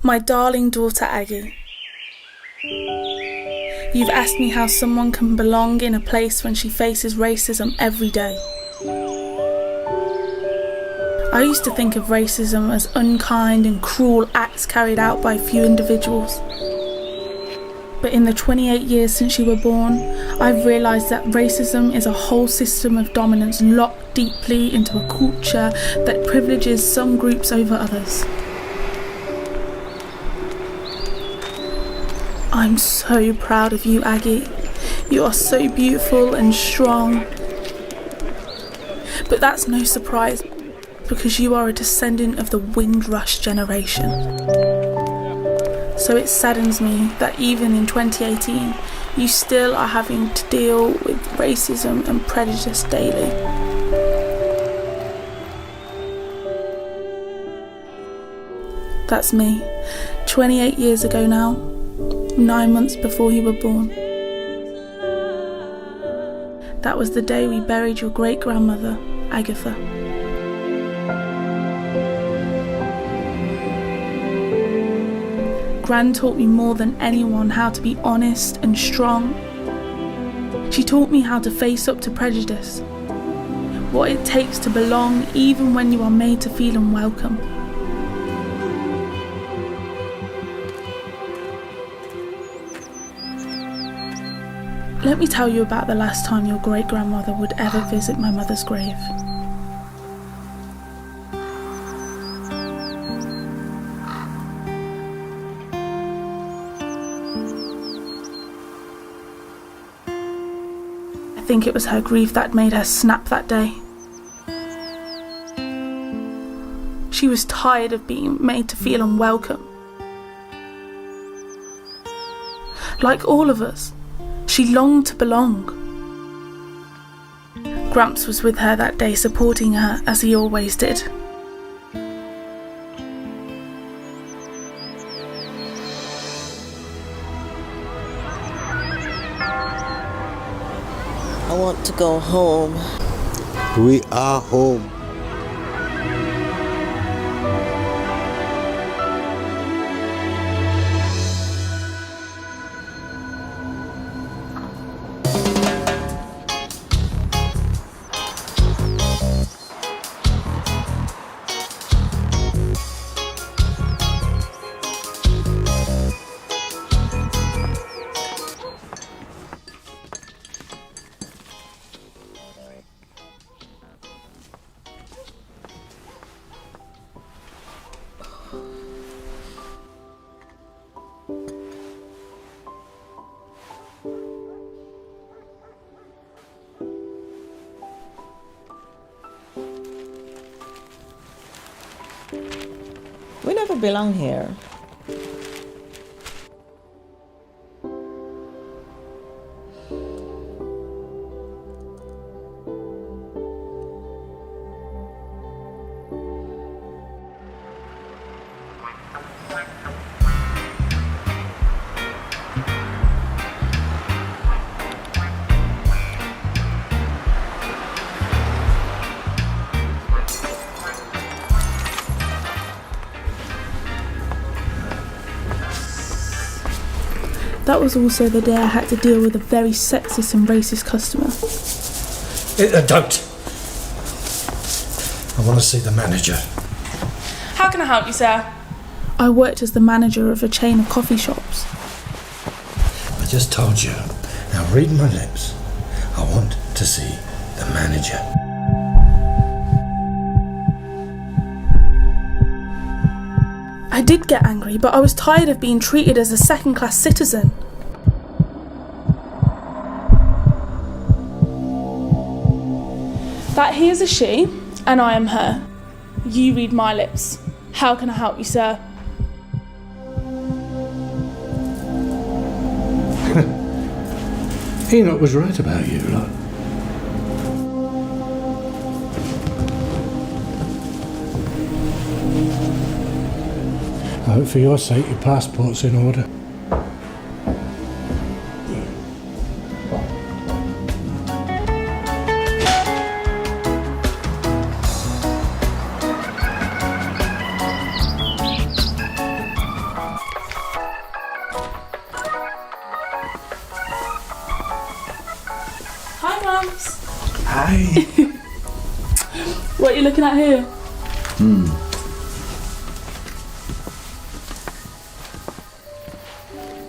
My darling daughter Aggie, you've asked me how someone can belong in a place when she faces racism every day. I used to think of racism as unkind and cruel acts carried out by a few individuals. But in the 28 years since you were born, I've realised that racism is a whole system of dominance locked deeply into a culture that privileges some groups over others. I'm so proud of you, Aggie. You are so beautiful and strong. But that's no surprise, because you are a descendant of the Windrush generation. So it saddens me that even in 2018, you still are having to deal with racism and prejudice daily. That's me, 28 years ago now, 9 months before you were born. That was the day we buried your great-grandmother, Agatha. Gran taught me more than anyone how to be honest and strong. She taught me how to face up to prejudice, what it takes to belong even when you are made to feel unwelcome. Let me tell you about the last time your great-grandmother would ever visit my mother's grave. I think it was her grief that made her snap that day. She was tired of being made to feel unwelcome. Like all of us, she longed to belong. Gramps was with her that day, supporting her as he always did. I want to go home. We are home. We never belong here. That was also the day I had to deal with a very sexist and racist customer. Don't. I want to see the manager. How can I help you, sir? I worked as the manager of a chain of coffee shops. I just told you. Now read my lips. I want to see the manager. I did get angry, but I was tired of being treated as a second-class citizen. That he is a she, and I am her. You read my lips. How can I help you, sir? Enoch was right about you, lot. I hope for your sake your passport's in order. Gramps. Hi. What are you looking at here?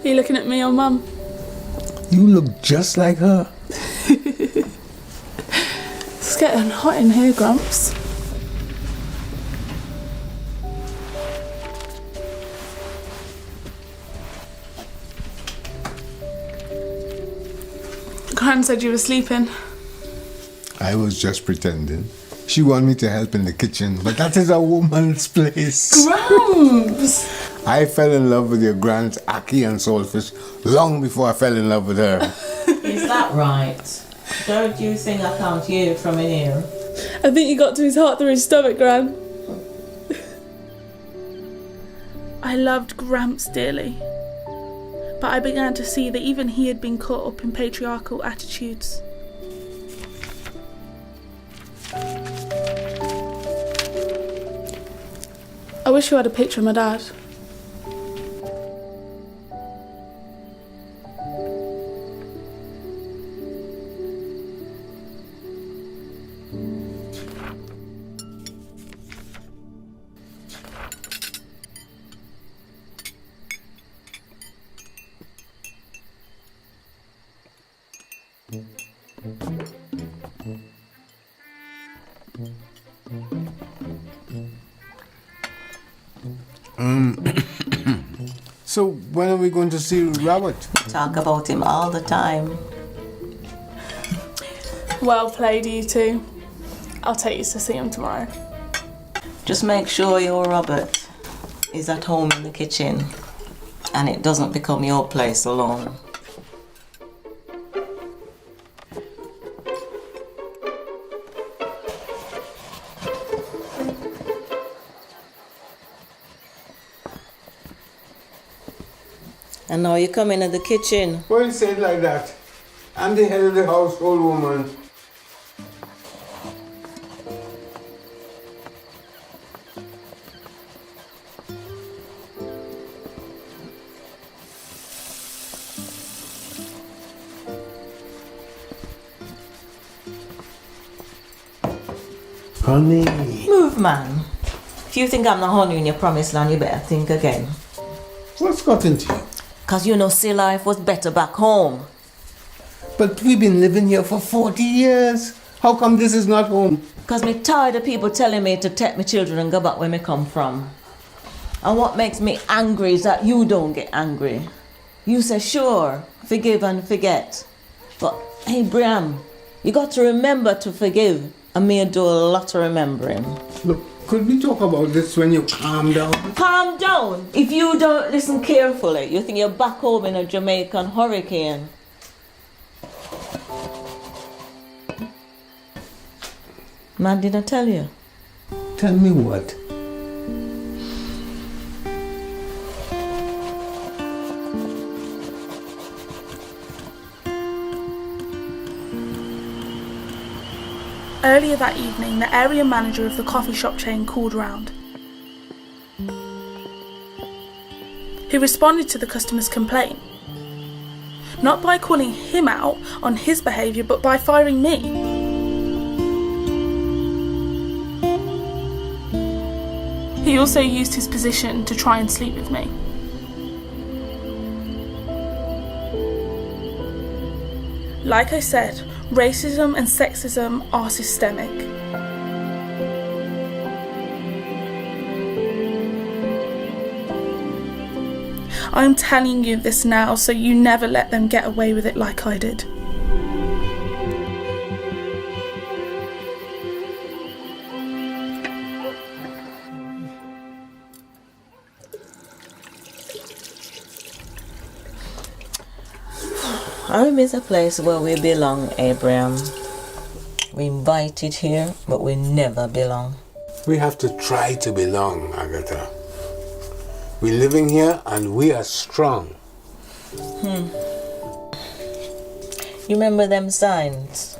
Are you looking at me or Mum? You look just like her. It's getting hot in here, Grumps. Gran said you were sleeping. I was just pretending. She wanted me to help in the kitchen, but that is a woman's place. Grumps! I fell in love with your grand's ackee and saltfish long before I fell in love with her. Is that right? Don't you think I can't hear it from in here? I think you got to his heart through his stomach, Gran. I loved Gramps dearly, but I began to see that even he had been caught up in patriarchal attitudes. I wish you had a picture of my dad. So when are we going to see Robert? Talk about him all the time. Well played, you two. I'll take you to see him tomorrow. Just make sure your Robert is at home in the kitchen and it doesn't become your place alone. And now you come into the kitchen. Why you say it like that? I'm the head of the household, woman. Honey. Move, man. If you think I'm the honey in your promised land, you better think again. What's got into you? Cause you know sea life was better back home. But we've been living here for 40 years. How come this is not home? Cause me tired of people telling me to take my children and go back where me come from. And what makes me angry is that you don't get angry. You say sure, forgive and forget. But hey Bram, you got to remember to forgive. And me do a lot of remembering. Look, could we talk about this when you calm down? Calm down. If you don't listen carefully, you think you're back home in a Jamaican hurricane. Man, did I tell you? Tell me what? Earlier that evening, the area manager of the coffee shop chain called round. He responded to the customer's complaint, not by calling him out on his behaviour, but by firing me. He also used his position to try and sleep with me. Like I said, racism and sexism are systemic. I'm telling you this now so you never let them get away with it like I did. Home is a place where we belong, Abraham. We invited here, but we never belong. We have to try to belong, Agatha. We're living here and we are strong. You remember them signs?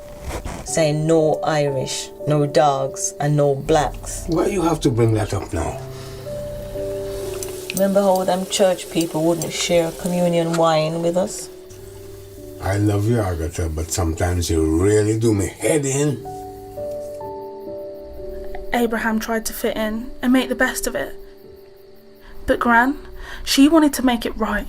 Saying no Irish, no dogs, and no blacks. Why you have to bring that up now? Remember how them church people wouldn't share communion wine with us? I love you, Agatha, but sometimes you really do me head in. Abraham tried to fit in and make the best of it. But Gran, she wanted to make it right.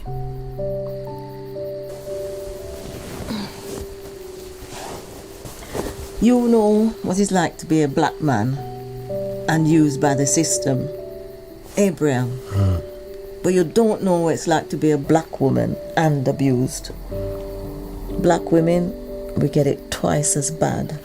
You know what it's like to be a black man and used by the system, Abraham. But you don't know what it's like to be a black woman and abused. Black women, we get it twice as bad.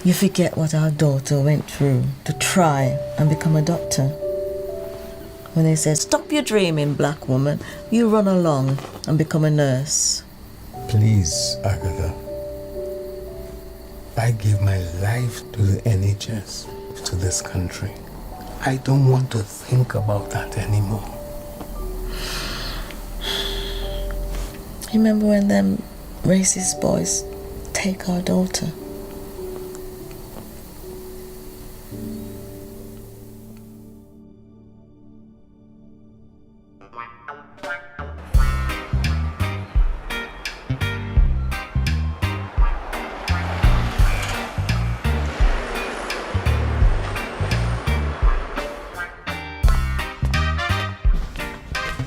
You forget what our daughter went through to try and become a doctor. When they said, stop your dreaming, black woman, you run along and become a nurse. Please, Agatha. I give my life to the NHS, to this country. I don't want to think about that anymore. You remember when them racist boys take our daughter?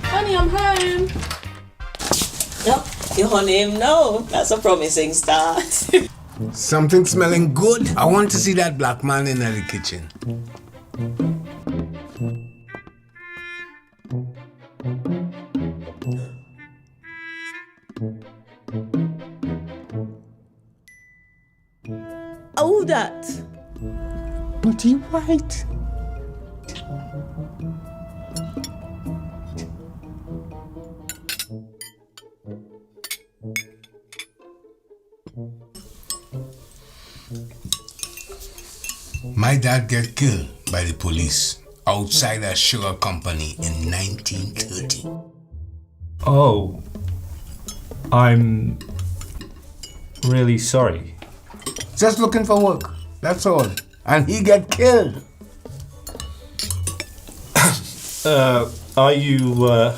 Honey, I'm home. Yep, you're on him now. That's a promising start. Something smelling good. I want to see that black man in the kitchen. Oh, that. But he white. My dad got killed by the police outside a sugar company in 1930. Oh, I'm really sorry. Just looking for work, that's all. And he got killed. Are you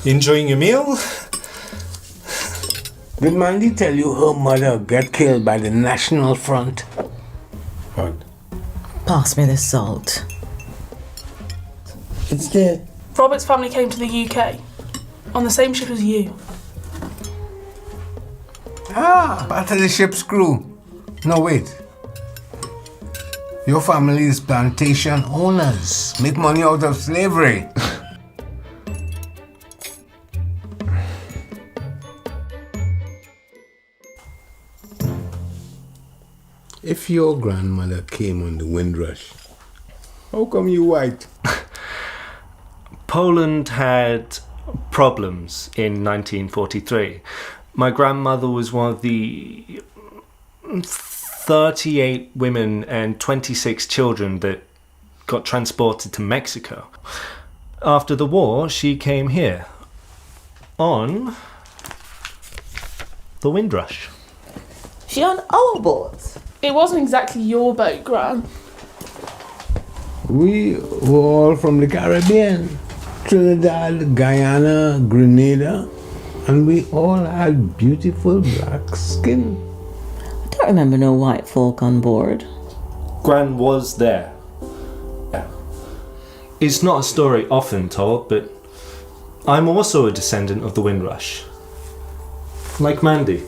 enjoying your meal? Did Mandy tell you her mother got killed by the National Front? What? Pass me the salt. It's there. Robert's family came to the UK on the same ship as you. Ah, part of the ship's crew. No, wait. Your family is plantation owners. Make money out of slavery. If your grandmother came on the Windrush, how come you white? Poland had problems in 1943. My grandmother was one of the 38 women and 26 children that got transported to Mexico. After the war, she came here on the Windrush. She on our boat. It wasn't exactly your boat, Gran. We were all from the Caribbean. Trinidad, Guyana, Grenada. And we all had beautiful black skin. I don't remember no white folk on board. Gran was there. It's not a story often told, but I'm also a descendant of the Windrush. Like Mandy.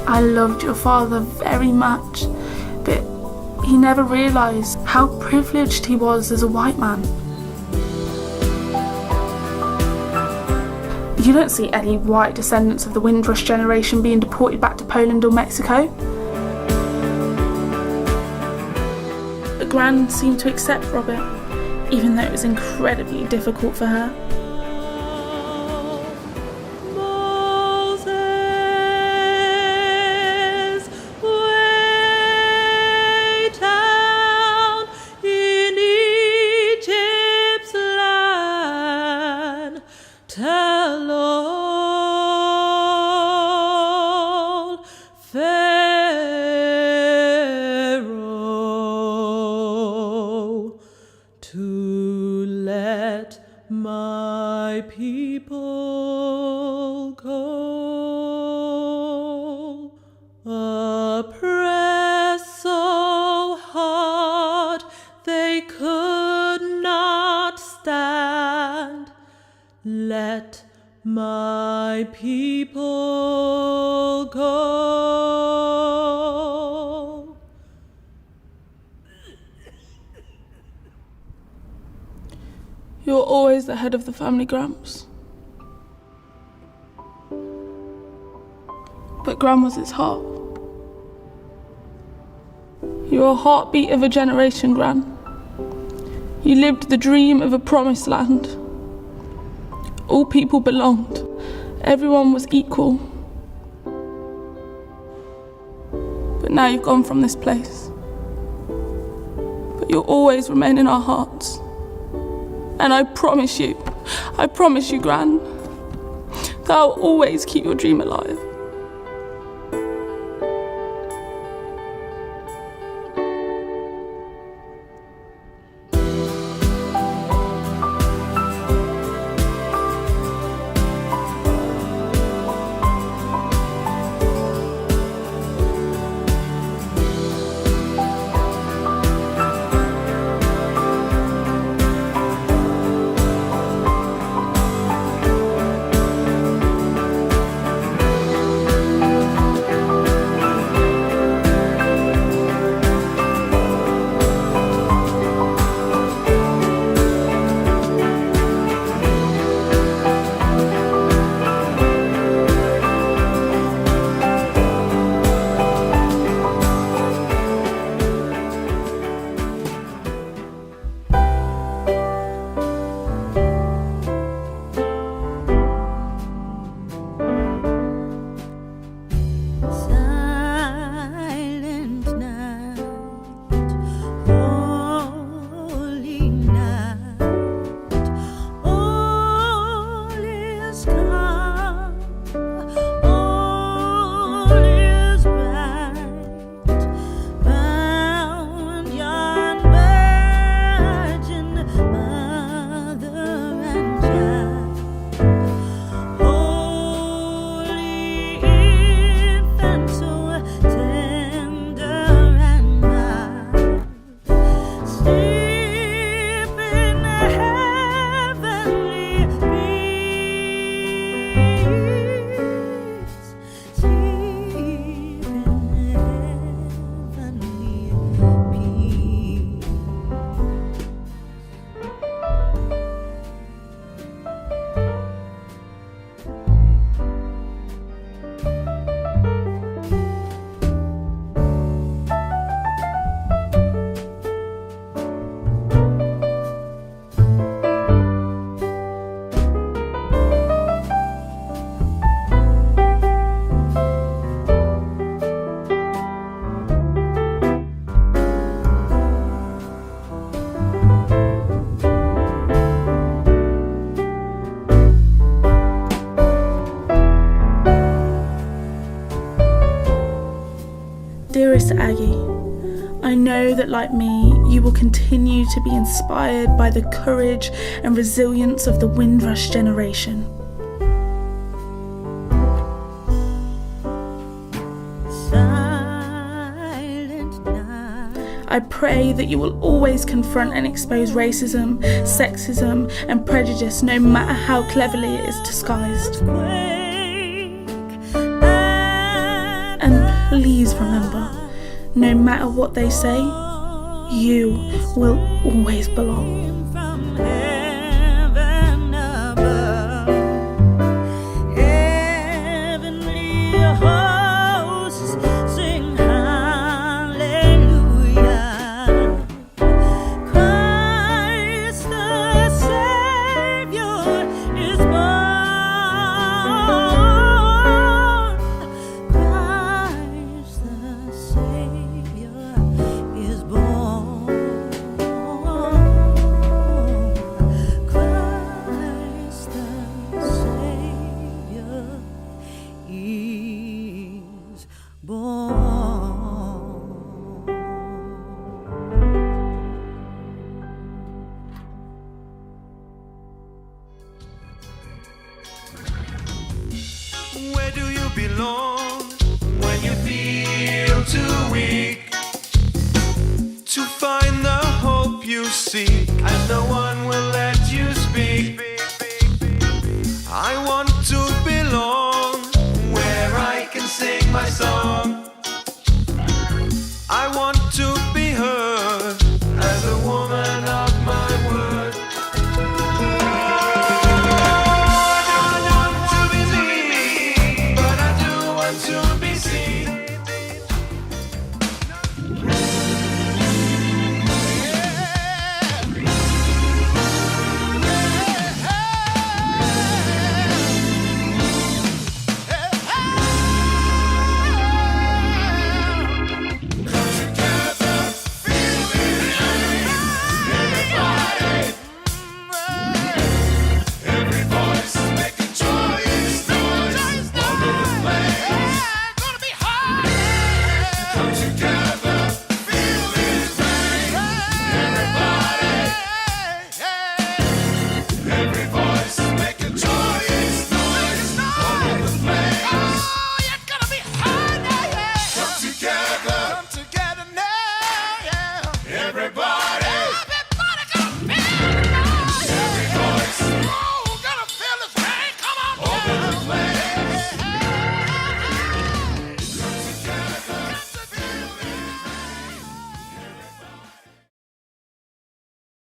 I loved your father very much, but he never realised how privileged he was as a white man. You don't see any white descendants of the Windrush generation being deported back to Poland or Mexico. But Gran seemed to accept Robert, even though it was incredibly difficult for her. my people go, oppressed so hard they could not stand. Let my people go. You're always the head of the family, Gramps. But Gran was his heart. You're a heartbeat of a generation, Gran. You lived the dream of a promised land. All people belonged. Everyone was equal. But now you've gone from this place. But you'll always remain in our hearts. And I promise you, Gran, that I'll always keep your dream alive. Dearest Aggie, I know that like me, you will continue to be inspired by the courage and resilience of the Windrush generation. I pray that you will always confront and expose racism, sexism, and prejudice, no matter how cleverly it is disguised. And please remember, no matter what they say, you will always belong.